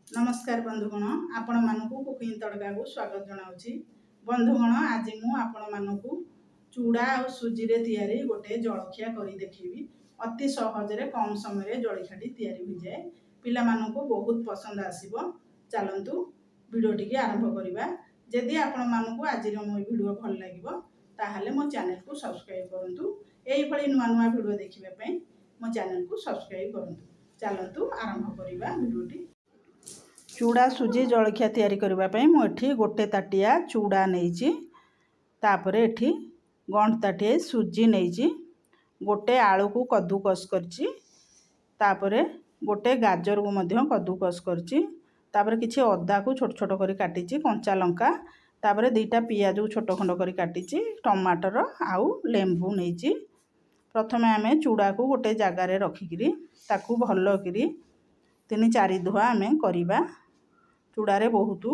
नमस्कार बंधुगण आपण मानकु कुकिंग तड़का को स्वागत जनाऊँगी। बंधुगण आज मु आपण मानकु चूड़ा और सुजी रे तैयारी गोटे जलखिया करी देखिबी। अति सहज रे कम समय रे जलखियाटी तैयारी हो जाए, पिला मानकु बहुत पसंद आसीबो। चलंतु वीडियो टिके आरंभ करिबा। जदि आपण मानकु आज रो मो वीडियो भल लागिबो ताहाले मो चैनल को सब्सक्राइब करंतु। एई भली नुवा नुवा वीडियो देखिबा पई मो चैनल को सब्सक्राइब करंतु। चलंतु आरंभ करिबा वीडियोटी। चूड़ा सुजी जलखिया तैयारी करबा पई मो एठी गोटे ताटिया चूड़ा नेइची, तापरे एठी गंठ ताटिए सुजी नेइची, गोटे आलू को कद्दूकस करची, तापरे गोटे गाजर को मध्य कद्दूकस करची, तापरे किछि अदा को छोट छोट करी काटिची, कंचा लंका, तापरे दुईटा पियाज को छोट खंड करी काटिची, टमाटर आउ लेंबू नेइची। प्रथमे आमे चूड़ा को गोटे जगार रखिकी ताकू भल करी 3-4 धुआ आमे करिबा। चूड़ारे बहुत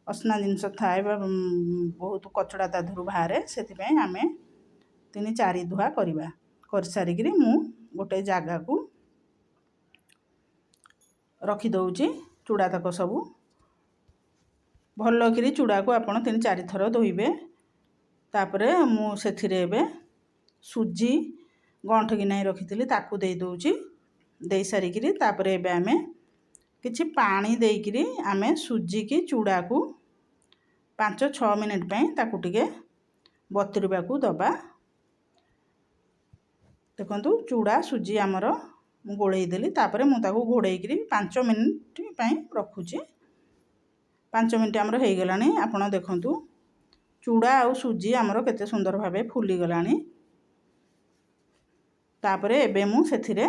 असना जिनस थाए बहुत कचड़ा ता धुरु बाहरे, से आमे 3-4 धुआ करिबा। कर सारिकी मु गोटे जगह को रखी दउची। चूड़ा तक सबू भल करी चूड़ा को आपण 3-4 थर धोइबे। तापरे मु सेथिरे एबे सुजी गंठ गिनाई रखिथिली ताकू देई दउची। देई सारिकी तापरे एबे आमे किछि पानी देइकिरी आमे सुजी की चूड़ा को 5-6 मिनिट पई ताकू टिके बतुरिबा को दबा। देखंतु चूड़ा सुजी हमर मु गोळेई देली, तापरे मु ताकू घोड़ेई किरी 5 मिनिट पई रखुची। 5 मिनिट हमर हेई गलानी। आपण देखंतु चूड़ा और सुजी हमर केते सुंदर भाबे फुली गलानी। तापरे एबे मु सेथिरे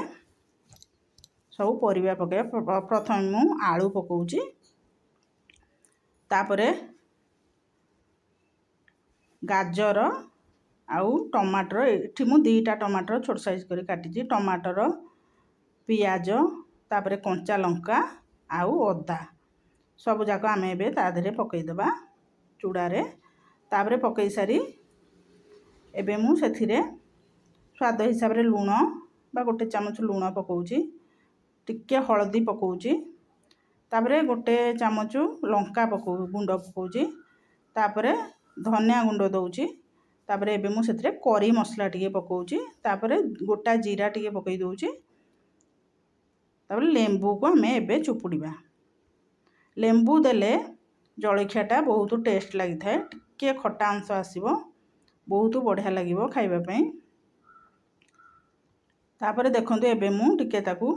सब परिबा पके। प्रथम मु आलू पकाउची, तापरे गाजर आउ टमाटर, एठी मु 2टा टमाटर छोट साइज करी काटिची, टमाटर पियाज तापरे कंचा लंका आउ अदा सब जाक आमे एबे ता धरे पकई दबा चूड़ारे। तापरे पकई सारी एबे मु सेथिरे स्वाद हिसाब रे लूण बा गोटे चामच लूण पकाउची, टिके हलदी पकाउची, तापरे गोटे चामच लंका गुंड पकाउची, तापरे धनिया गुंड दउची, तापरे एबे मु सेथिरे करी मसला टिके पकाउची, तापरे गोटा जीरा टिके पकई दउची, तापरे लेंबू को हमें एबे चुपुड़ीबा। लेंबू देले जलखियाटा बहुत टेस्ट लगी थाए, टिके खट्टा अंश आसीबो, बहुत बढ़िया लागिबो खाइबा पई। तापरे देखंतु एबे मु टिके ताकू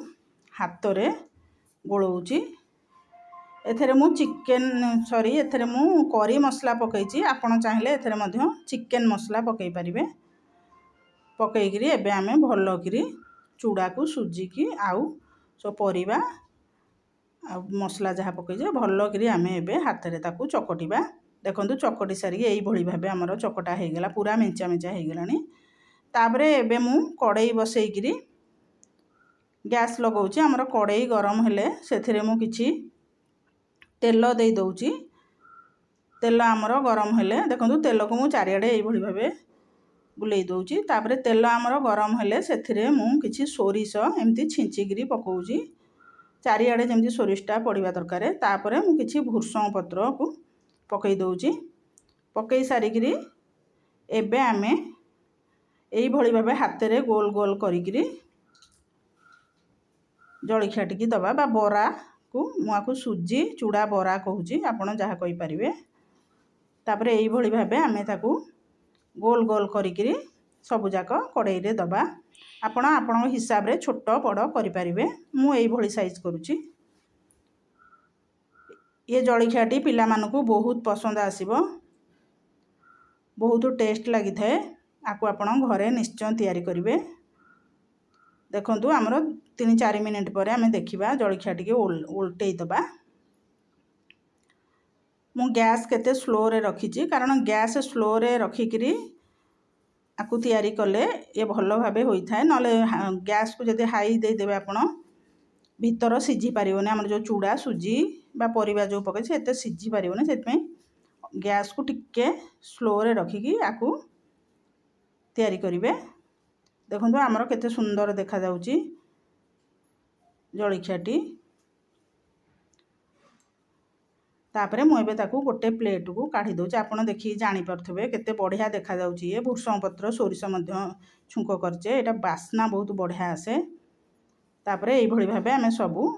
हाथ रे गोलौची। एथरे मु एथरे मु करी मसला पकईची, आपण चाहिले एथरे मध्य चिकन मसला पकई परिबे। पकई करी एबे आमे भलो करी चूड़ा को सुजी की आउ सो परिबा आ मसला जहा पकईजे भलो करी आमे एबे हाथ रे ताकू चकटिबा। देखंतु चकटी सारी एई भली भाबे हमरो चकटा हे गेला, पूरा मेंचा मेंचा हे गेलानी। तापरे एबे मु कड़ाई बसई करी गैस लगाउची। हमर कड़ाई गरम हेले सेथिरे मु किछि तेल देई दउची। तेल हमर गरम हेले देखंतु तेल को मु चारियाडे एई भली भाबे बुलेई दउची। तापरे तेल हमर गरम हेले सेथिरे मु किछि सोरिष एमती छिंची गिरी पकाउची, चारियाडे जेमती सोरिषटा पड़िबा दरकार। तापरे मु किछि भुरसंग पत्र को पकई दउची। पकई सारी गिरी एबे आमे एई भली भाबे हाथ रे गोल गोल करी गिरी जलखिया टिकी दबा बा बरा को मुआको सुजी चूड़ा बरा कहूची, आपण जहा कहि परिबे। तापरे एई भली भाबे आमे ताकू गोल गोल करी गिरी सब जाक कड़ाई रे दबा। आपण आपण हिसाब रे छोट बड़ करि परिबे। मु एई भली साइज करूची। ये जलखियाटी पिला मानकू बहुत पसंद आसीबो, बहुत टेस्ट लगी थाए। आकु आपण घरे निश्चय तैयारी करिवे। देखंतु हमरो 3-4 मिनिट परे आमे देखिबा जलखिया टिके उल्टेई दबा। मु गैस केते स्लो रे रखीची, कारण गैस स्लो रे रखिकरी आकु तैयारी कले ये भलो भाबे होई थाए। नले गैस को जदि हाई दे देबे आपण भीतर सिझी पारिबोनी। हमर जो चूड़ा सुजी बा परिबा जो पके से एते सिझी पारिबोनी, सेत में गैस को टिके स्लो रे रखिकी आकु तैयारी करिवे। देखंतु हमर केते सुंदर देखा जाउची जलखियाटी। तापरे मु एबे ताकू गोटे प्लेट को काढ़ी दउछि। आपण देखि जानि परथबे केते बढ़िया देखा जाउछि। ए भुर्संग पत्र सोरिष मध्य छुंक करछे। एटा बास्ना बहुत बढ़िया आसे। तापरे एई भଳି भाबे आमे सबु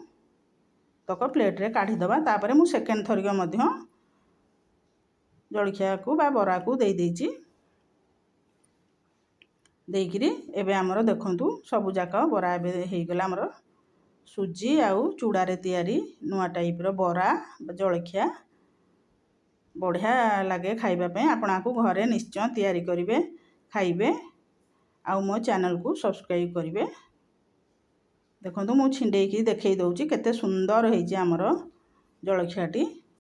तक प्लेट रे काढ़ी दबा। तापरे मु सेकेंड थरिक मध्य जलखिया को बा बरा को देई देछि। देइकिरी एबे हमर देखंतु सबु जाका बरा एबे हेई गेला हमर सुजी आउ चूड़ा रे तयारी नुआ टाइप रो बरा जलखिया बढ़िया लगे खाइबा पे। आपण को घरे निश्चय तयारी करिवे खाइबे। आउ मो चैनल को सब्सक्राइब करिवे। देखंतु मु छिंडेकी देखै दउछि केते सुंदर हेइछि हमर जलखियाटी।